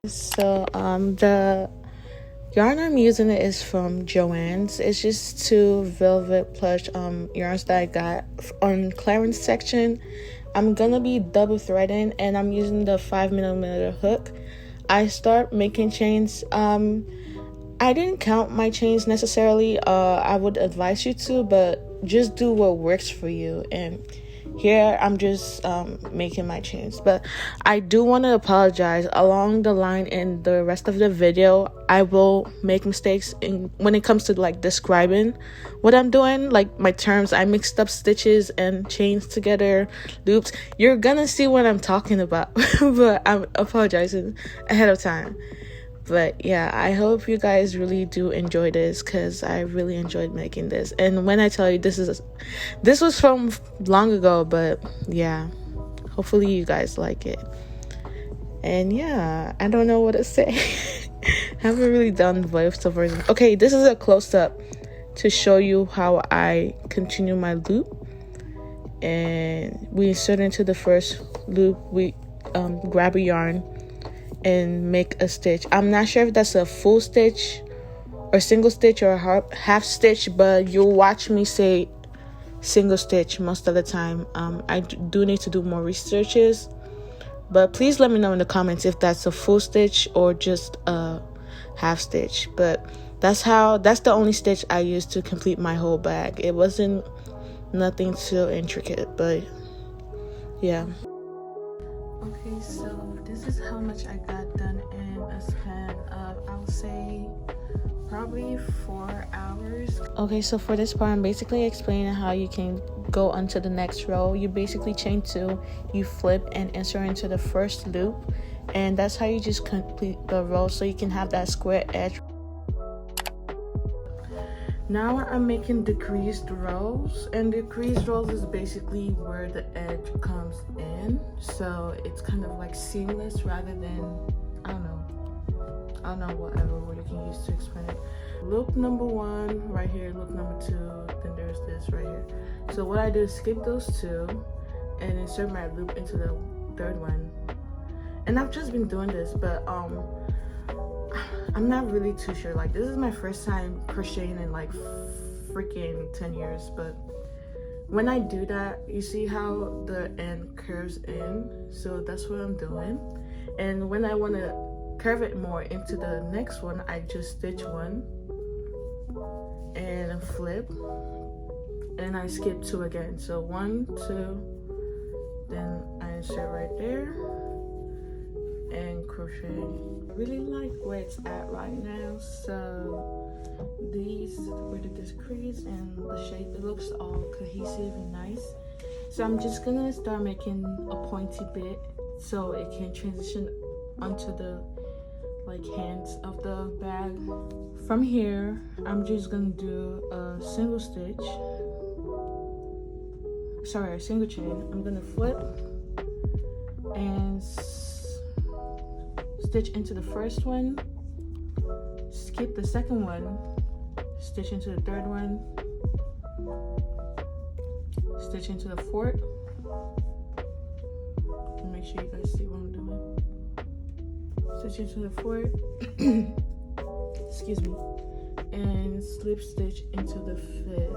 So the yarn I'm using is from Joann's. It's just two velvet plush yarns that I got on clearance section. I'm gonna be double threading and I'm using the 5mm hook. I start making chains. I didn't count my chains necessarily. I would advise you to, but just do what works for you. And here I'm just making my chains. But I do want to apologize. Along the line in the rest of the video, I will make mistakes when it comes to like describing what I'm doing, like my terms. I mixed up stitches and chains together, loops. You're gonna see what I'm talking about. But I'm apologizing ahead of time. But yeah, I hope you guys really do enjoy this, because I really enjoyed making this. And when I tell you this was from long ago, but yeah, hopefully you guys like it. And yeah, I don't know what to say. Haven't really done voiceovers. Okay, this is a close-up to show you how I continue my loop. And we insert into the first loop, we grab a yarn and make a stitch. I'm not sure if that's a full stitch or single stitch or half stitch, but you'll watch me say single stitch most of the time. I do need to do more researches, but please let me know in the comments if that's a full stitch or just a half stitch. But that's the only stitch I used to complete my whole bag. It wasn't nothing too intricate, but yeah. Okay, so this is how much I got done in a span of, I'll say, probably 4 hours. Okay, so for this part, I'm basically explaining how you can go onto the next row. You basically chain 2, you flip and insert into the first loop, and that's how you just complete the row, so you can have that square edge. Now I'm making decreased rows, and decreased rows is basically where the edge comes in, so it's kind of like seamless rather than, I don't know, whatever word you can use to explain it. Loop number 1 right here, loop number 2, then there's this right here. So what I do is skip those 2 and insert my loop into the third one. And I've just been doing this, but I'm not really too sure. Like, this is my first time crocheting in like freaking 10 years, but when I do that, you see how the end curves in, so that's what I'm doing. And when I want to curve it more into the next one, I just stitch 1 and flip, and I skip 2 again. So 1, 2, then I insert right there and crochet. I really like where it's at right now. So these, where did this crease and the shape, it looks all cohesive and nice. So I'm just gonna start making a pointy bit so it can transition onto the like hands of the bag. From here, I'm just gonna do a single stitch, sorry, a single chain. I'm gonna flip and stitch into the first one, skip the second one, stitch into the third one, stitch into the fourth, and make sure you guys see what I'm doing. Stitch into the fourth, excuse me, and slip stitch into the fifth.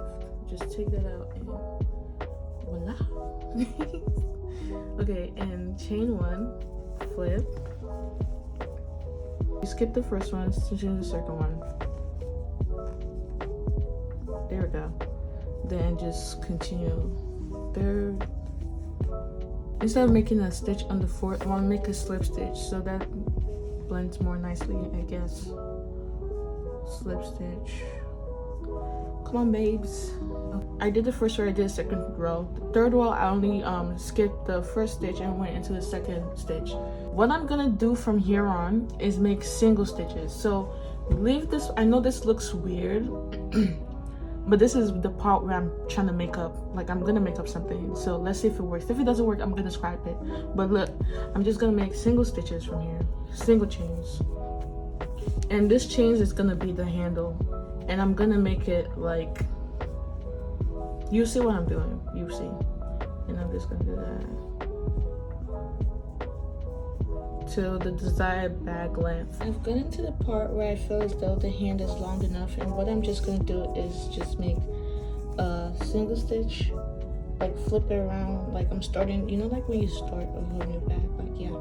Just take that out and voila. Okay, and chain 1, flip. You skip the first one, stitch in the second one. There we go. Then just continue third. Instead of making a stitch on the fourth one, make a slip stitch so that blends more nicely, I guess. Slip stitch. Come on, babes. I did the first row, I did the second row. The third row, I only skipped the first stitch and went into the second stitch. What I'm gonna do from here on is make single stitches. So leave this, I know this looks weird, but this is the part where I'm trying to make up, like I'm gonna make up something. So let's see if it works. If it doesn't work, I'm gonna scrap it. But look, I'm just gonna make single stitches from here, single chains. And this chain is gonna be the handle. And I'm gonna make it like, you see what I'm doing, you see. And I'm just gonna do that. to the desired bag length. I've gotten to the part where I feel as though the hand is long enough, and what I'm just gonna do is just make a single stitch, like flip it around, like I'm starting, you know, like when you start a whole new bag, like, yeah.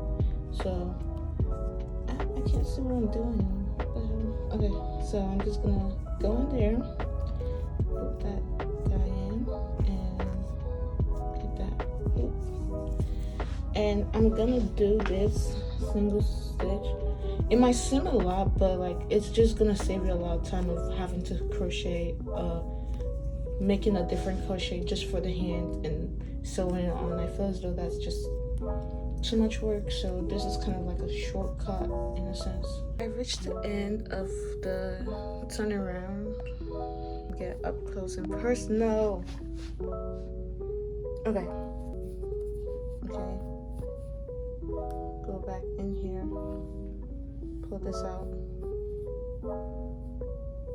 So I can't see what I'm doing. Okay, so I'm just gonna go in there, put that guy in, and get that. Oop. And I'm gonna do this single stitch. It might seem a lot, but like it's just gonna save you a lot of time of having to crochet, making a different crochet just for the hand and sewing it on. I feel as though that's just too much work, so this is kind of like a shortcut in a sense. I reached the end of the turnaround. Get up close and personal. Okay. Go back in here. Pull this out.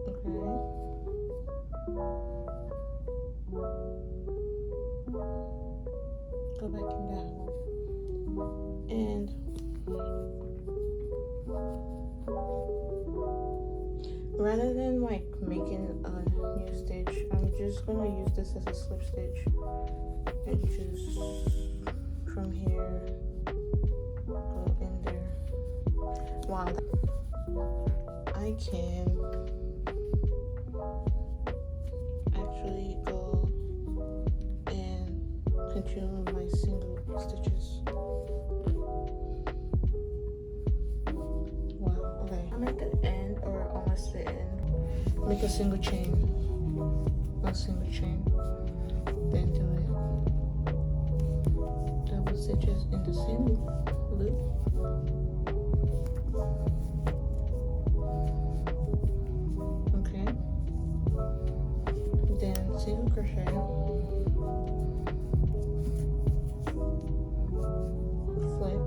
Okay. Go back in there. And rather than like making a new stitch, I'm just gonna use this as a slip stitch and just from here go in there. Wow, I can actually go and continue my single stitches. I'm at the end, or almost the end. Make a single chain, one single chain, then do it. Double stitches in the same loop. Okay. Then single crochet. Flip.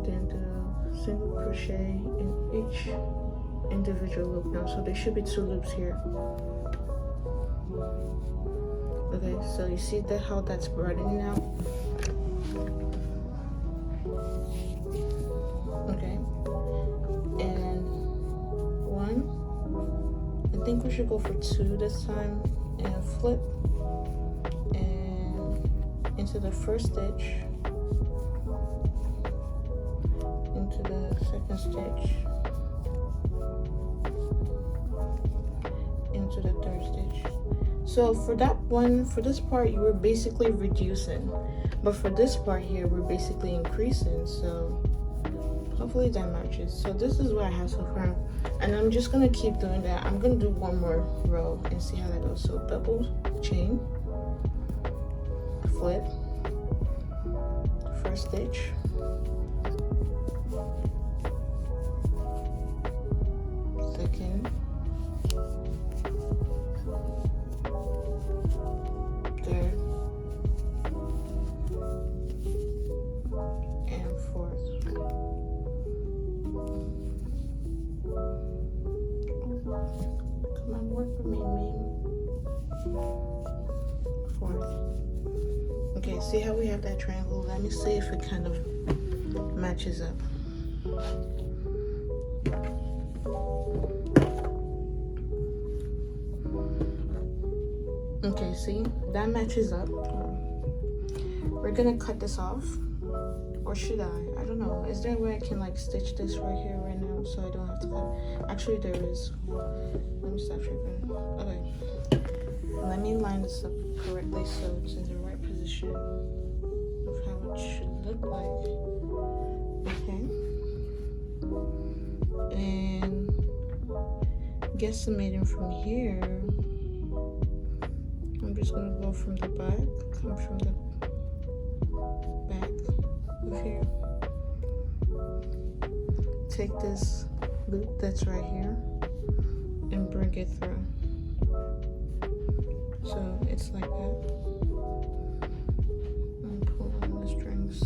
Then do single crochet in each individual loop now, so there should be 2 loops here. Okay, so you see that how that's broadening out. Okay, and 1, I think we should go for 2 this time, and flip and into the first stitch, into the second stitch, into the third stitch. So for that one, for this part, you were basically reducing, but for this part here, we're basically increasing. So hopefully that matches. So this is what I have so far, and I'm just gonna keep doing that. I'm gonna do 1 more row and see how that goes. So double chain, flip, first stitch, second, third, and fourth. Come on, work for me, man. Fourth. Okay, see how we have that triangle? Let me see if it kind of matches up. Okay, see, that matches up. We're gonna cut this off, or should I don't know. Is there a way I can like stitch this right here right now so I don't have to cut? Actually, there is. Let me stop tripping. Okay, let me line this up correctly so it's in the right position of how it should look like. Okay, and guesstimating from here, I'm just gonna go from the back, come from the back of here, take this loop that's right here and bring it through. So it's like that. And pull on the strings.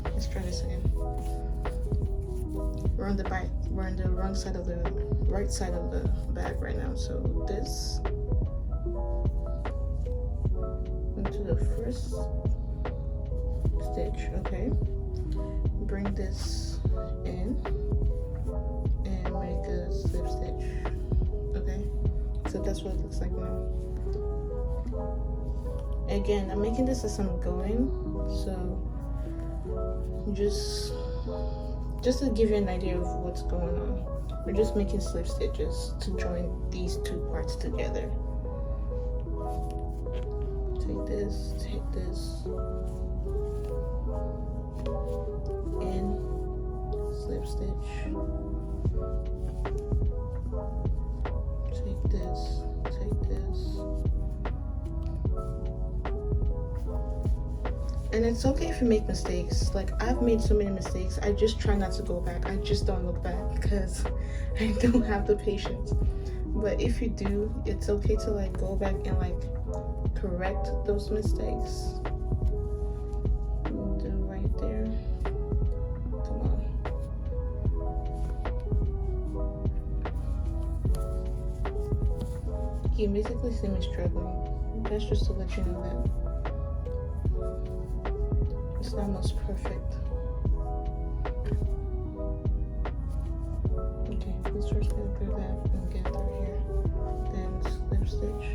Let's try this again. We're on the back. We're on the wrong side of the right side of the bag right now. So this into the first stitch, okay? Bring this in and make a slip stitch, okay? So that's what it looks like now. Again, I'm making this as I'm going, so just to give you an idea of what's going on. We're just making slip stitches to join these two parts together. Take this, and slip stitch. Take this. And it's okay if you make mistakes. Like, I've made so many mistakes. I just try not to go back. I just don't look back because I don't have the patience. But if you do, it's okay to like go back and like correct those mistakes. Do right there. Come on. You can basically see me struggling. That's just to let you know that it's not most perfect. Okay, let's first go through that and get through here. Then slip stitch.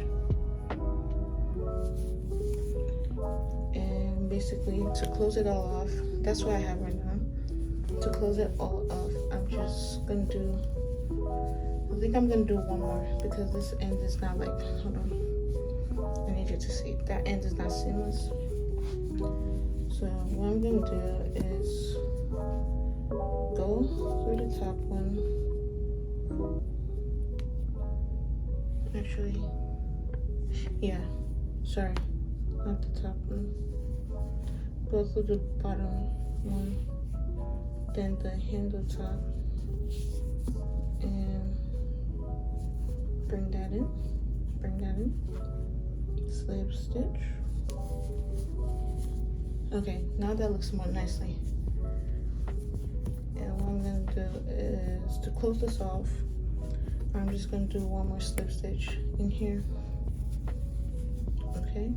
And basically to close it all off, that's what I have right now. To close it all off, I'm just gonna do, I think I'm gonna do one more because this end is not like, hold on. I need you to see, that end is not seamless. So what I'm going to do is go through the top one. Actually, yeah, sorry, not the top one. Go through the bottom one, then the handle top, and bring that in, slip stitch. Okay, now that looks more nicely. And what I'm gonna do is to close this off, I'm just gonna do one more slip stitch in here. Okay,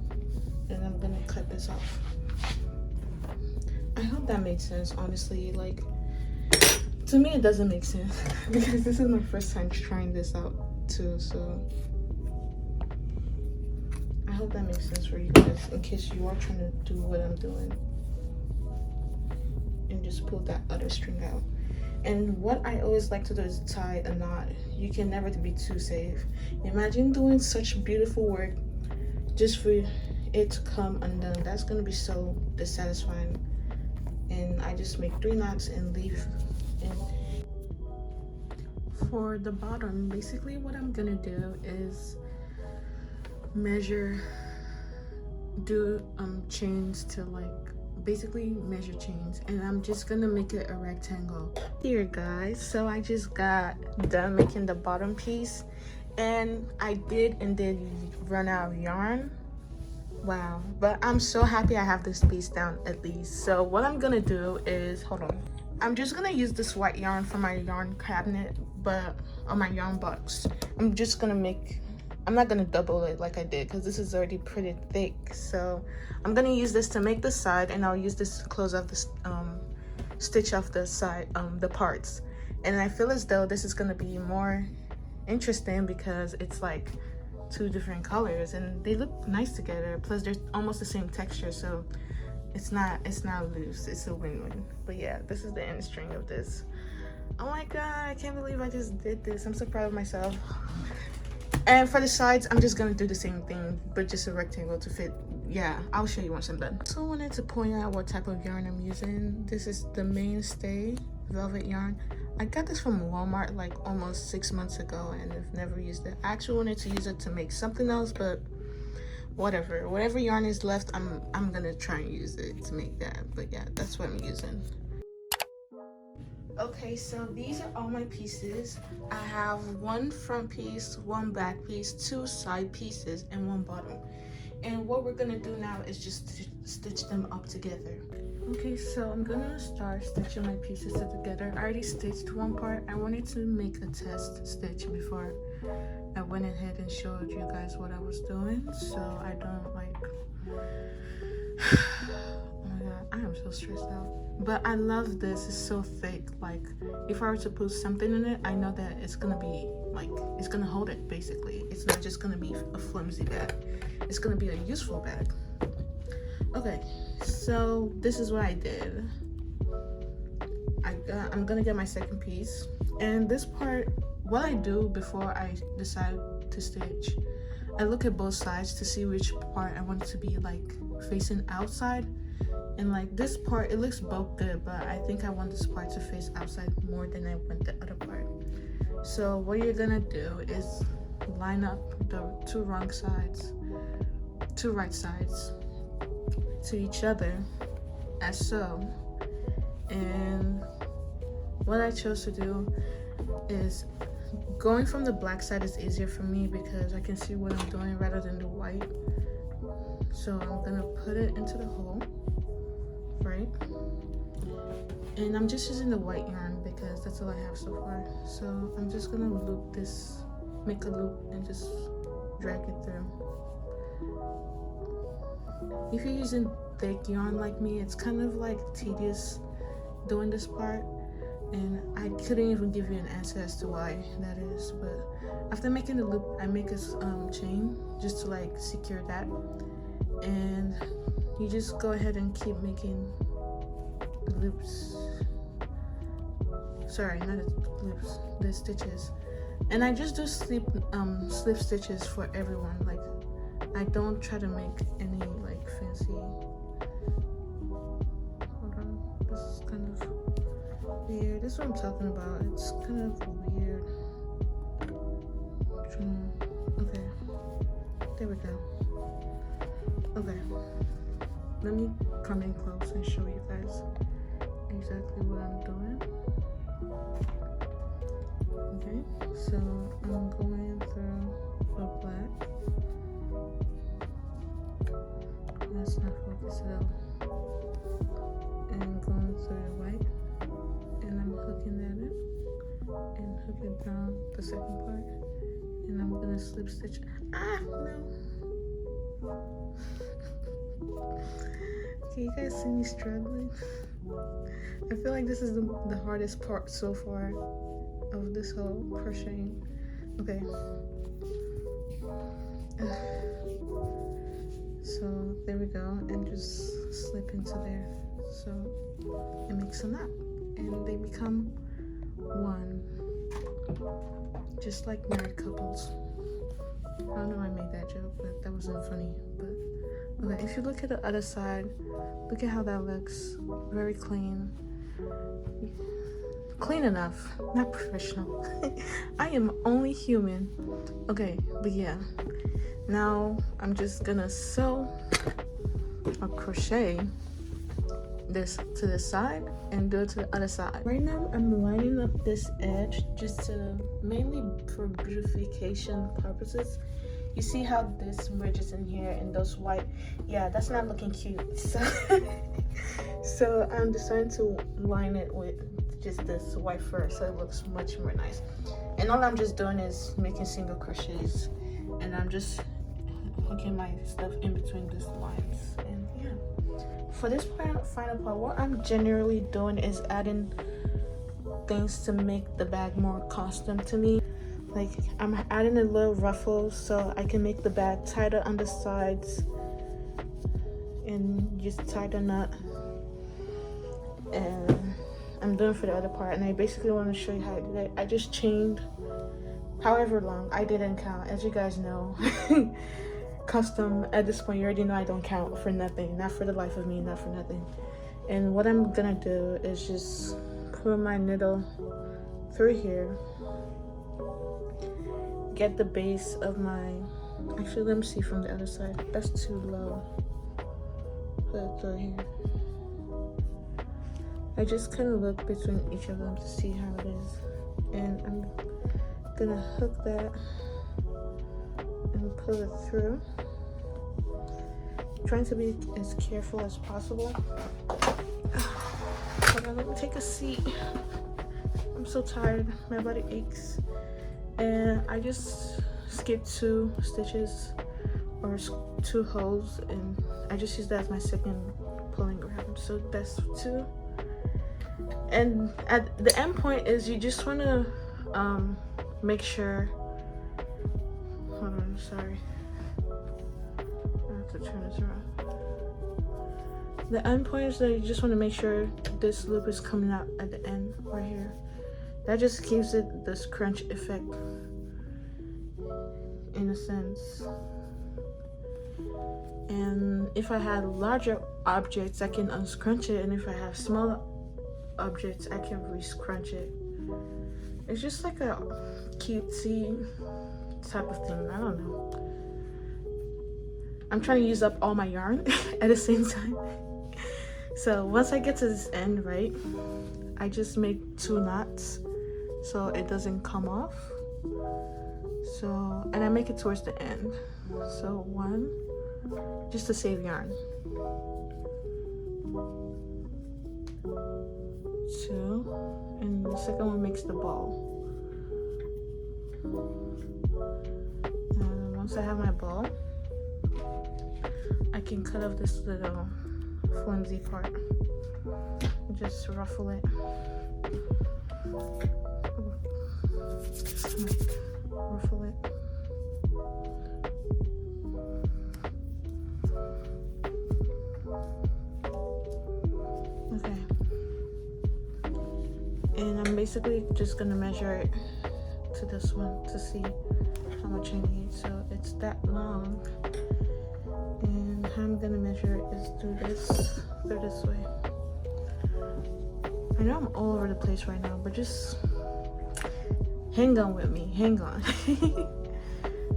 and I'm gonna cut this off. I hope that made sense, honestly. Like, to me it doesn't make sense because this is my first time trying this out too, so I hope that makes sense for you guys in case you are trying to do what I'm doing and just pull that other string out. And what I always like to do is tie a knot. You can never be too safe. Imagine doing such beautiful work just for it to come undone. That's gonna be so dissatisfying. And I just make 3 knots and leave. And for the bottom, basically what I'm gonna do is measure, do chains to like basically measure chains, and I'm just gonna make it a rectangle here, guys. So I just got done making the bottom piece, and I did run out of yarn. Wow, but I'm so happy I have this piece down at least. So what I'm gonna do is, hold on, I'm just gonna use this white yarn for my yarn cabinet, but on my yarn box. I'm just gonna make, I'm not gonna double it like I did because this is already pretty thick. So I'm gonna use this to make the side, and I'll use this to close off the stitch off the side, the parts. And I feel as though this is gonna be more interesting because it's like 2 different colors and they look nice together. Plus they're almost the same texture, so it's not loose. It's a win-win. But yeah, this is the end string of this. Oh my god, I can't believe I just did this. I'm so proud of myself. And for the sides, I'm just gonna do the same thing, but just a rectangle to fit. Yeah, I'll show you once I'm done. So I wanted to point out what type of yarn I'm using. This is the Mainstay velvet yarn. I got this from Walmart like almost 6 months ago, and I've never used it. I actually wanted to use it to make something else, but whatever yarn is left, I'm gonna try and use it to make that. But yeah, that's what I'm using. Okay, so these are all my pieces. I have 1 front piece, 1 back piece, 2 side pieces, and 1 bottom. And what we're gonna do now is just stitch them up together. Okay, so I'm gonna start stitching my pieces together. I already stitched 1 part. I wanted to make a test stitch before I went ahead and showed you guys what I was doing, so I don't like oh my god, I am so stressed out. But I love this. It's so thick. Like if I were to put something in it, I know that it's gonna be like, it's gonna hold it basically. It's not just gonna be a flimsy bag. It's gonna be a useful bag. Okay, so this is what I did. I'm gonna get my second piece, and this part, what I do before I decide to stitch, I look at both sides to see which part I want to be like facing outside. And like this part, it looks both good, but I think I want this part to face outside more than I want the other part. So what you're gonna do is line up the two right sides to each other, as so. And what I chose to do is, going from the black side is easier for me because I can see what I'm doing rather than the white. So I'm gonna put it into the hole, right? And I'm just using the white yarn because that's all I have so far. So I'm just gonna loop this, make a loop and just drag it through. If you're using thick yarn like me, it's kind of like tedious doing this part, and I couldn't even give you an answer as to why that is. But after making the loop, I make a chain just to like secure that, and you just go ahead and keep making the loops. Sorry, not the loops, the stitches. And I just do slip stitches for everyone. Like I don't try to make any like fancy. Hold on, this is kind of weird. This is what I'm talking about. It's kind of weird. Okay, there we go. Okay, let me come in close and show you guys exactly what I'm doing. Okay, so I'm going through the black. That's not focused at all. And going through the white, and I'm hooking that in and hooking down the second part, and I'm gonna slip stitch. Ah, no. Can you guys see me struggling? I feel like this is the hardest part so far of this whole crocheting. Okay. So there we go, and just slip into there. So it makes a knot, and they become one, just like married couples. I don't know why I made that joke, but that wasn't funny. But okay, if you look at the other side, look at how that looks. Very clean. Clean enough, not professional. I am only human. Okay, but yeah. Now I'm just gonna sew or crochet this to the side and do it to the other side. Right now I'm lining up this edge just to, mainly for beautification purposes. You see how this merges in here and those white, yeah, that's not looking cute. So I'm deciding to line it with just this white first, so it looks much more nice. And all I'm just doing is making single crochets, and I'm just hooking my stuff in between these lines. And yeah, for this final part, what I'm generally doing is adding things to make the bag more custom to me. Like I'm adding a little ruffle so I can make the bag tighter on the sides and just tie the knot. And I'm doing for the other part, and I basically want to show you how I did it. I just chained however long, I didn't count, as you guys know. Custom, at this point you already know I don't count for nothing, not for the life of me, not for nothing. And what I'm gonna do is just put my needle through here, get the base of my, actually let me see from the other side, that's too low, put it through here. I just kind of look between each of them to see how it is, and I'm gonna hook that and pull it through, trying to be as careful as possible. Hold on, let me take a seat. I'm so tired, my body aches. And I just skipped 2 stitches or 2 holes, and I just use that as my second pulling ground. So that's 2. And at the end point is you just want to make sure, hold on, sorry, I have to turn this around. The end point is that you just want to make sure this loop is coming out at the end right here. That just gives it this crunch effect in a sense. And if I had larger objects, I can unscrunch it, and if I have smaller objects, I can re-scrunch it. It's just like a cutesy type of thing. I don't know. I'm trying to use up all my yarn at the same time. So once I get to this end, right, I just make 2 knots so it doesn't come off. So, and I make it towards the end. So 1, just to save yarn. 2, and the second one makes the ball. And once I have my ball, I can cut off this little flimsy part and just ruffle it. Ruffle it. Okay. And I'm basically just gonna measure it to this one to see how much I need. So it's that long. And how I'm gonna measure it is through this way. I know I'm all over the place right now, but just hang on with me, hang on.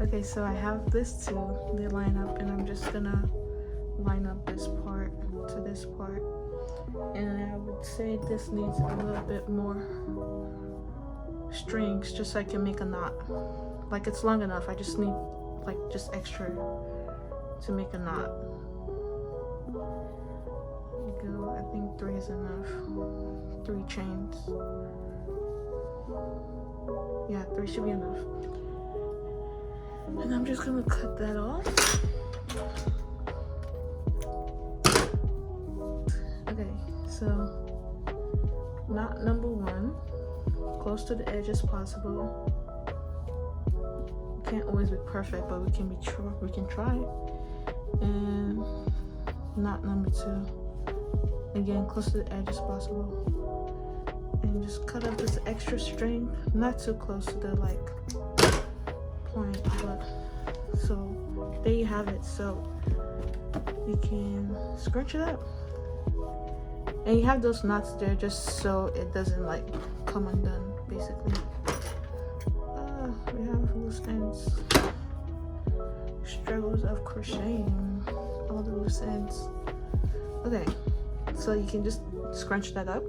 Okay, so I have this 2, they line up, and I'm just gonna line up this part to this part. And I would say this needs a little bit more strings just so I can make a knot. Like, it's long enough, I just need like just extra to make a knot. There we go. I think 3 is enough. 3 chains. Yeah, 3 should be enough. And I'm just gonna cut that off. Okay, so knot number 1, close to the edge as possible. Can't always be perfect, but we can try it. And knot number 2, again close to the edge as possible, and just cut up this extra string, not too close to the like point, but so there you have it. So you can scrunch it up, and you have those knots there just so it doesn't like come undone basically. We have loose ends. Struggles of crocheting, all the loose ends. Okay, so you can just scrunch that up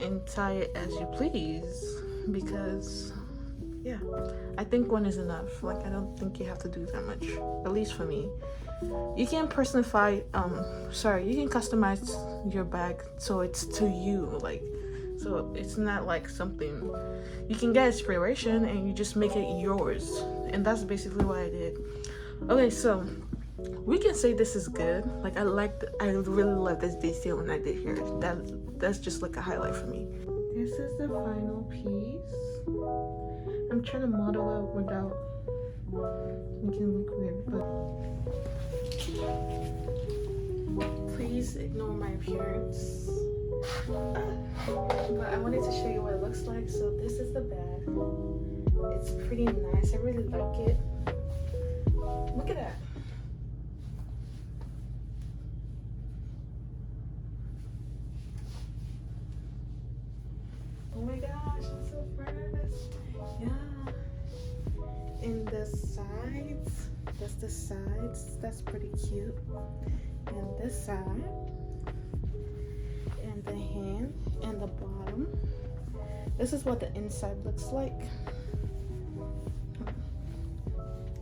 and tie it as you please, because yeah, I think 1 is enough. Like, I don't think you have to do that much, at least for me. You can personify, you can customize your bag so it's to you, like, so it's not like something, you can get inspiration and you just make it yours. And that's basically what I did. Okay, so we can say this is good. Like, I really love this detail when I did here. That's just like a highlight for me. This is the final piece. I'm trying to model out without making it look weird, but please ignore my appearance. But I wanted to show you what it looks like. So this is the bag. It's pretty nice. I really like it. Look at that. Oh my gosh, I'm so impressed. Yeah. And the sides, that's the sides. That's pretty cute. And this side, and the hand, and the bottom. This is what the inside looks like.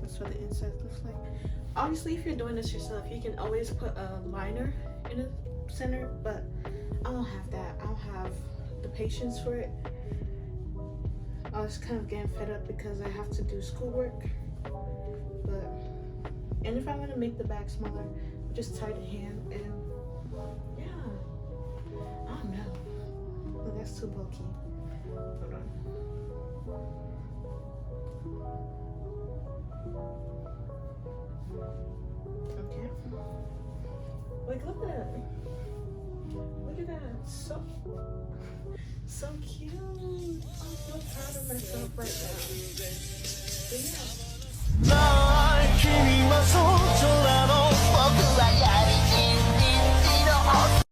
That's what the inside looks like. Obviously, if you're doing this yourself, you can always put a liner in the center, but I don't have that. I don't have the patience for it. I was kind of getting fed up because I have to do schoolwork. And if I want to make the bag smaller, I'll just tie the hand and yeah. I don't know. Oh, that's too bulky. Hold on. Okay. Like, look at that. Look at that. So cute. I'm so proud of myself right now. But yeah.